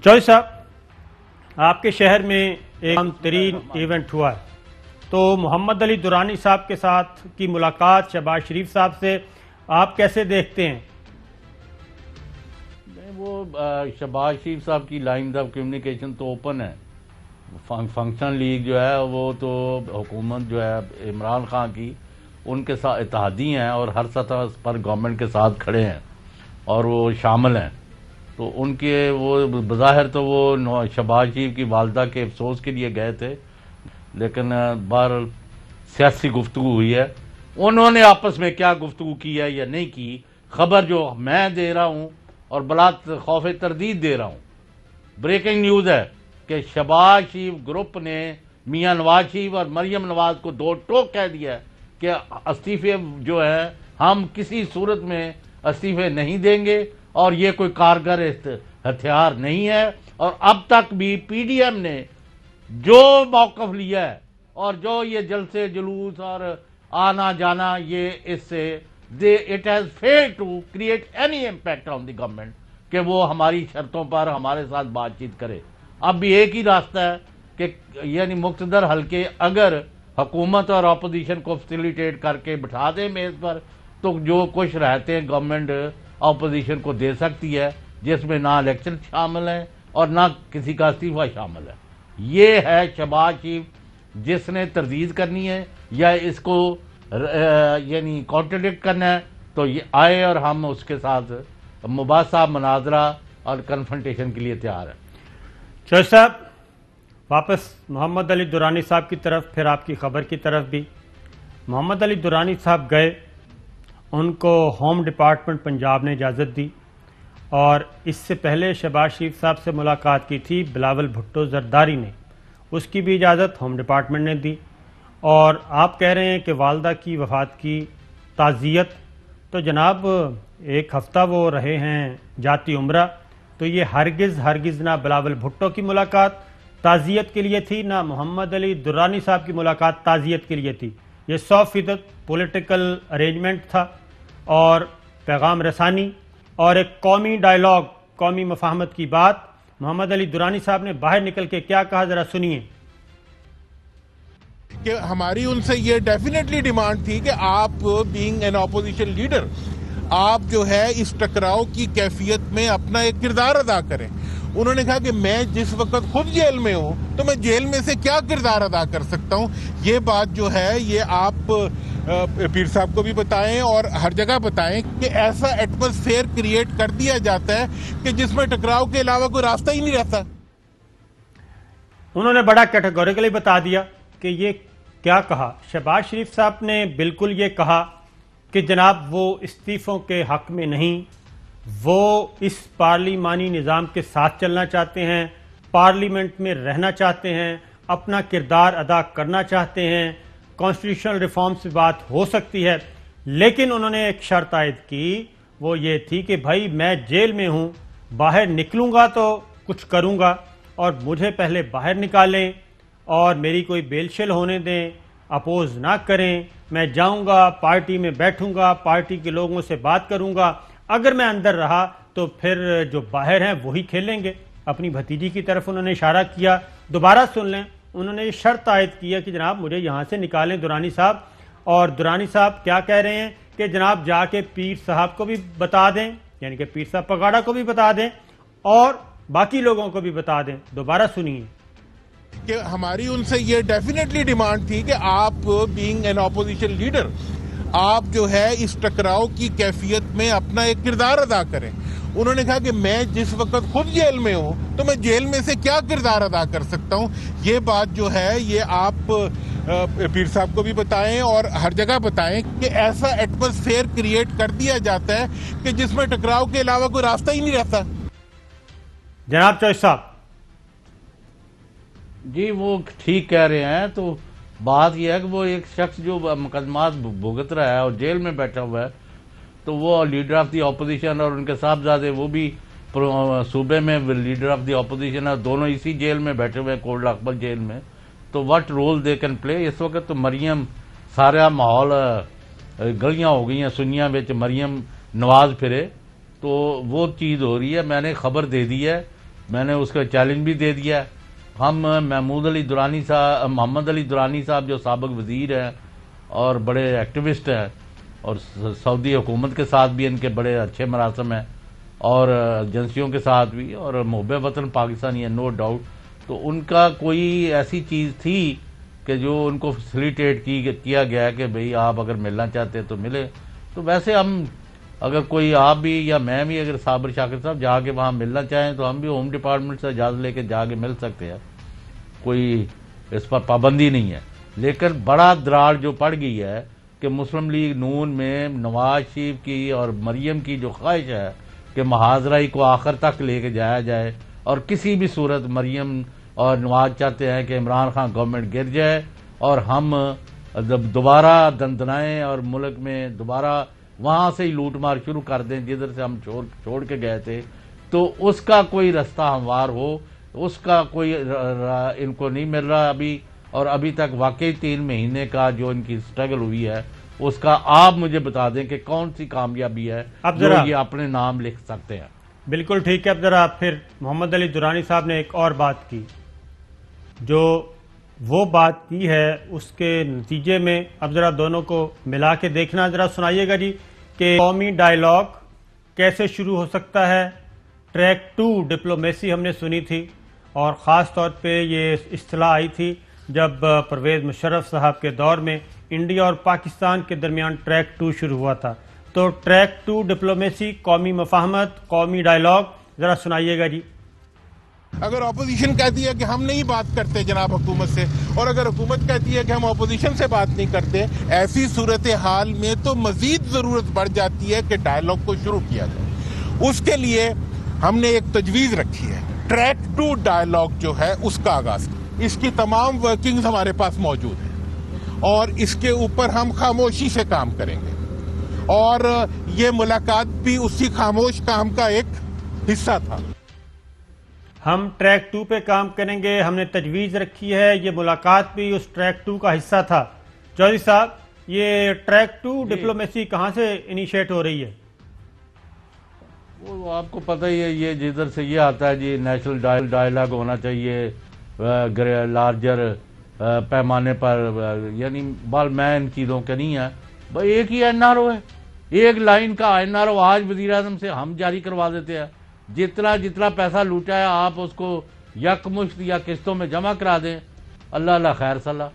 चौधरी साहब, आपके शहर में एक अहम तरीन इवेंट हुआ है, तो मोहम्मद अली दुरानी साहब के साथ की मुलाकात शहबाज शरीफ साहब से आप कैसे देखते हैं? वो शहबाज शरीफ साहब की लाइन ऑफ कम्युनिकेशन तो ओपन है। फंक्शन लीग जो है वो तो हुकूमत जो है इमरान खान की उनके साथ इत्तेहादी हैं और हर सतह पर गवर्नमेंट के साथ खड़े हैं और वो शामिल हैं। तो उनके वो बज़ाहिर तो वो शहबाज शरीफ की वालदा के अफसोस के लिए गए थे, लेकिन बहरहाल सियासी गुफ्तगू हुई है। उन्होंने आपस में क्या गुफ्तगू की है या नहीं की, खबर जो मैं दे रहा हूँ और बला खौफ तरदीद दे रहा हूँ, ब्रेकिंग न्यूज़ है कि शहबाज शरीफ ग्रुप ने मियां नवाज शरीफ और मरियम नवाज को दो टोक कह दिया कि इस्तीफे जो है हम किसी सूरत में इस्तीफे नहीं देंगे और ये कोई कारगर हथियार नहीं है। और अब तक भी पीडीएम ने जो मौक़िफ़ लिया है और जो ये जलसे जुलूस और आना जाना, ये इससे it has failed to create any impact on the government कि वो हमारी शर्तों पर हमारे साथ बातचीत करे। अब भी एक ही रास्ता है कि यानी मुक़्तदर हल्के अगर हुकूमत और अपोजिशन को फैसिलिटेट करके बिठा दें मेज़ पर, तो जो कुछ रहते हैं गवर्नमेंट अपोजिशन को दे सकती है, जिसमें ना इलेक्शन शामिल है और ना किसी का इस्तीफा शामिल है। ये है शहबाज शरीफ जिसने तरदीद करनी है या इसको यानी कॉन्ट्रडिक्ट करना है, तो ये आए और हम उसके साथ मुबासा, मुनाजरा और कन्फ्रंटेशन के लिए तैयार हैं। चौधरी साहब, वापस मोहम्मद अली दुरानी साहब की तरफ, फिर आपकी खबर की तरफ भी। मोहम्मद अली दुरानी साहब गए, उनको होम डिपार्टमेंट पंजाब ने इजाज़त दी और इससे पहले शहबाज शरीफ साहब से मुलाकात की थी बिलावल भुट्टो जरदारी ने, उसकी भी इजाज़त होम डिपार्टमेंट ने दी। और आप कह रहे हैं कि वालदा की वफ़ात की ताज़ियत, तो जनाब एक हफ़्ता वो रहे हैं जाती उम्रा, तो ये हरगिज़ ना बिलावल भुट्टो की मुलाकात ताज़ियत के लिए थी, ना मोहम्मद अली दुरानी साहब की मुलाकात ताज़ियत के लिए थी। ये 100% पॉलिटिकल अरेंजमेंट था और पैगाम रसानी और एक कौमी डायलॉग, कौमी मफाहमत की बात। मोहम्मद अली दुरानी साहब ने बाहर निकल के क्या कहा, ज़रा सुनिए। कि हमारी उनसे ये डेफिनेटली डिमांड थी कि आप बीइंग एन ऑपोजिशन लीडर, आप जो है इस टकराव की कैफियत में अपना एक किरदार अदा करें। उन्होंने कहा कि मैं जिस वक्त खुद जेल में हूं तो मैं जेल में से क्या किरदार अदा कर सकता हूं। ये बात जो है ये आप पीर साहब को भी बताएं और हर जगह बताएं कि ऐसा एटमॉस्फेयर क्रिएट कर दिया जाता है कि जिसमें टकराव के अलावा कोई रास्ता ही नहीं रहता। उन्होंने बड़ा कैटेगोरिकली बता दिया कि ये क्या कहा। शहबाज शरीफ साहब ने बिल्कुल ये कहा कि जनाब वो इस्तीफों के हक में नहीं, वो इस पार्लिमानी निज़ाम के साथ चलना चाहते हैं, पार्लियामेंट में रहना चाहते हैं, अपना किरदार अदा करना चाहते हैं। कॉन्स्टिट्यूशनल रिफॉर्म से बात हो सकती है, लेकिन उन्होंने एक शर्त आयद की, वो ये थी कि भाई मैं जेल में हूँ, बाहर निकलूँगा तो कुछ करूँगा और मुझे पहले बाहर निकालें और मेरी कोई बेलशेल होने दें, अपोज ना करें। मैं जाऊँगा, पार्टी में बैठूँगा, पार्टी के लोगों से बात करूँगा, अगर मैं अंदर रहा तो फिर जो बाहर हैं वही खेलेंगे। अपनी भतीजी की तरफ उन्होंने इशारा किया। दोबारा सुन लें, उन्होंने ये शर्त आयद किया कि जनाब मुझे यहाँ से निकालें दुरानी साहब। और दुरानी साहब क्या कह रहे हैं कि जनाब जाके पीर साहब को भी बता दें, यानी कि पीर साहब पगाड़ा को भी बता दें और बाकी लोगों को भी बता दें। दोबारा सुनिए। कि हमारी उनसे ये डेफिनेटली डिमांड थी कि आप बीइंग एन ऑपोजिशन लीडर, आप जो है इस टकराव की कैफियत में अपना एक किरदार अदा करें। उन्होंने कहा कि मैं जिस वक्त खुद जेल में हूं तो मैं जेल में से क्या किरदार अदा कर सकता हूं। ये बात जो है ये आप पीर साहब को भी बताएं और हर जगह बताएं कि ऐसा एटमॉस्फेयर क्रिएट कर दिया जाता है कि जिसमें टकराव के अलावा कोई रास्ता ही नहीं रहता। जनाब चौधरी साहब जी, वो ठीक कह रहे हैं। तो बात यह है कि वो एक शख्स जो मुकदमात भुगत रहा है और जेल में बैठा हुआ है, तो वो लीडर ऑफ द अपोजिशन और उनके साहबजादे वो भी सूबे में लीडर ऑफ द अपोजिशन है, दोनों इसी जेल में बैठे हुए हैं, कोटला अकबर जेल में। तो what role they can play. इस वक्त तो मरियम, सारा माहौल गलियां हो गई हैं सुनियां विच मरियम नवाज फिरे, तो वो चीज़ हो रही है। मैंने खबर दे दी है میں نے اس کا چیلنج بھی دے دیا ہے. ہم محمد علی درانی صاحب جو سابق وزیر ہیں اور بڑے ایکٹیوسٹ ہیں، اور سعودی حکومت کے ساتھ بھی ان کے بڑے اچھے مراسم ہیں، اور ایجنسیوں کے ساتھ بھی، اور محب وطن پاکستانی ہے نو ڈاؤٹ. تو ان کا کوئی ایسی چیز تھی کہ جو ان کو فیسیلیٹیٹ کیا گیا کہ بھئی آپ اگر ملنا چاہتے ہیں تو ملے. تو ویسے ہم اگر کوئی آپ بھی یا میں بھی اگر صابر شاکر صاحب جا کے وہاں ملنا چاہیں تو ہم بھی ہوم ڈپارٹمنٹ سے اجازت لے کے جا کے مل سکتے ہیں، کوئی اس پر پابندی نہیں ہے. لیکن بڑا دراڑ جو پڑ گئی ہے کہ مسلم لیگ نون میں نواز شریف کی اور مریم کی جو خواہش ہے کہ محاذرائی کو آخر تک لے کے جایا جائے، اور کسی بھی صورت مریم اور نواز چاہتے ہیں کہ عمران خان گورنمنٹ گر جائے اور ہم دوبارہ دندنائیں اور ملک میں دوبارہ وہاں سے ہی لوٹ مار شروع کر دیں جدھر سے ہم چھوڑ کے گئے تھے. تو اس کا کوئی رستہ ہموار ہو، اس کا کوئی ان کو نہیں مل رہا ابھی. اور ابھی تک واقعی 3 مہینے کا جو ان کی سٹرگل ہوئی ہے اس کا آپ مجھے بتا دیں کہ کون سی کامیابی ہے جو یہ اپنے نام لکھ سکتے ہیں. بالکل ٹھیک ہے. اب ذرا پھر محمد علی درانی صاحب نے ایک اور بات کی، جو وہ بات کی ہے اس کے نتیجے میں اب ذرا دونوں کو ملا کے دیکھنا. ذرا سنائیے گا جی کہ قومی ڈائیلاگ کیسے شروع ہو سکتا ہے. ٹریک 2 ڈپلومیسی ہم نے سنی تھی، اور خاص طور پہ یہ اصطلاح آئی تھی جب پرویز مشرف صاحب کے دور میں انڈیا اور پاکستان کے درمیان ٹریک 2 شروع ہوا تھا. تو ٹریک 2 ڈپلومیسی، قومی مفاہمت، قومی ڈائیلاگ، ذرا سنائیے گا جی. اگر اپوزیشن کہتی ہے کہ ہم نہیں بات کرتے جناب حکومت سے، اور اگر حکومت کہتی ہے کہ ہم اپوزیشن سے بات نہیں کرتے، ایسی صورتحال میں تو مزید ضرورت بڑھ جاتی ہے کہ ڈائیلاگ کو شروع کیا جائے. اس کے لیے ہم نے ایک تجویز رکھی ہے، ٹریک 2 ڈائیلاگ جو ہے اس کا آغاز. اس کی تمام ورکنگز ہمارے پاس موجود ہیں، اور اس کے اوپر ہم خاموشی سے کام کریں گے، اور یہ ملاقات بھی اسی خاموش کام کا ایک حصہ تھا. ہم ٹریک 2 پہ کام کریں گے، ہم نے تجویز رکھی ہے، یہ ملاقات بھی اس ٹریک 2 کا حصہ تھا. چودھری صاحب، یہ ٹریک 2 ڈپلومیسی کہاں سے انیشیٹ ہو رہی ہے؟ وہ آپ کو پتہ ہی ہے، یہ جدھر سے یہ آتا ہے جی نیشنل ڈائیلاگ ہونا چاہیے لارجر پیمانے پر، یعنی میں ان چیزوں کے نہیں ہے. بھائی ایک ہی NRO ہے، ایک لائن کا NRO آج وزیر اعظم سے ہم جاری کروا دیتے ہیں. جتنا پیسہ لوٹا ہے آپ اس کو یکمشت یا قسطوں میں جمع کرا دیں. اللہ خیر صلاح.